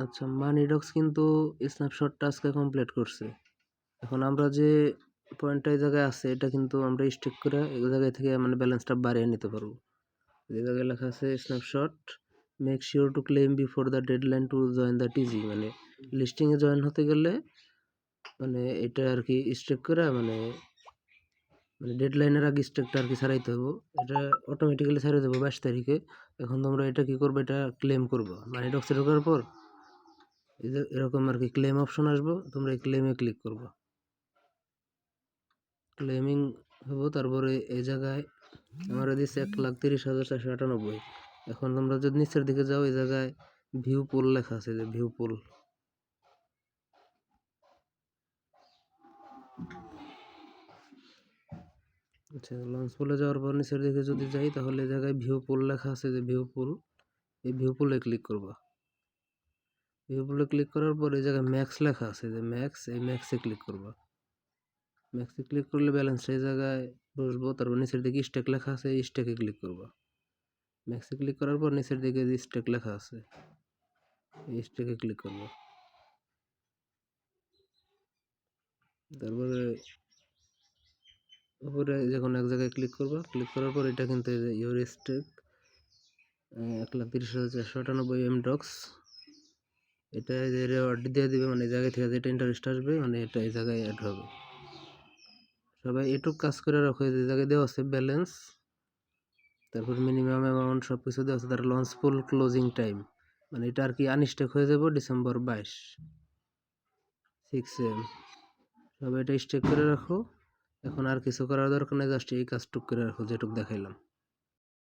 আচ্ছা, মানিডক্স কিন্তু স্ন্যাপশটটা আজকে কমপ্লিট করছে। এখন আমরা যে পয়েন্টটা এই জায়গায় আছে এটা কিন্তু আমরা স্টিক করে এই জায়গায় থেকে মানে ব্যালেন্সটা বাড়িয়ে নিতে পারবো। এই জায়গায় লেখা আছে snapshot make sure to claim before the deadline to join the টিজি, মানে লিস্টিংয়ে জয়েন হতে গেলে মানে এটা আর কি স্টিক করে মানে ডেডলাইনের আগে স্টকটা আর কি ছাড়াইতে হবে। এটা অটোমেটিক্যালি ছাড়িয়ে দেবো 22 তারিখে। এখন তোমরা এটা কি করবে, এটা ক্লেম করবো। মানিডক্সে ঢোকার পর এই যে এরকম আর কি ক্লেম অপশন আসবো, তোমরা এই ক্লেমে ক্লিক করবো। ক্লেমিং হবো, তারপরে এই জায়গায় আমার দিচ্ছে 1,30,498। এখন তোমরা যদি নিচের দিকে যাও এই জায়গায় ভিউ পুল লেখা আছে, যে ভিউ পুল। আচ্ছা, লঞ্চ পুলে যাওয়ার পর নিচের দিকে যদি যাই তাহলে এই জায়গায় ভিউ পুল লেখা আছে, যে ভিউ পুল। এই ভিউ পুলে ক্লিক করবা। ভিউ পুলে ক্লিক করার পর এই জায়গায় ম্যাক্স লেখা আছে, যে ম্যাক্স, এই ম্যাক্সে ক্লিক করবা। ম্যাক্সে ক্লিক করলে ব্যালেন্স এই জায়গায় বসবো। তারপর নিচের দিকে স্টেক লেখা আছে, এই স্টেকে ক্লিক করবা। ম্যাক্সে ক্লিক করার পর নিচের দিকে যে স্টেক লেখা আছে এই স্টেকে ক্লিক করবো। তারপরে উপরে যে কোনো এক জায়গায় ক্লিক করবা। ক্লিক করার পর এটা কিন্তু ইউর স্টেক 1,30,498 এমডক্স, এটা যে রেওয়ার্ড দিয়ে দিবে, মানে এই জায়গা থেকে যেটা ইন্টারেস্ট আসবে মানে এটা এই জায়গায় অ্যাড হবে। সবাই এটুক কাজ করে রাখো। এই জায়গায় দেওয়া আছে ব্যালেন্স, তারপর মিনিমাম অ্যামাউন্ট সব কিছু দেওয়া আছে। তার লঞ্চ পুল ক্লোজিং টাইম, মানে এটা আর কি আনস্টেক হয়ে যাব ডিসেম্বর 22 6 AM। সবাই এটা স্টেক করে রাখো। এখন আর কিছু করার দরকার নেই, জাস্ট এই কাজটুক করে রাখো যেটুক দেখাইলাম।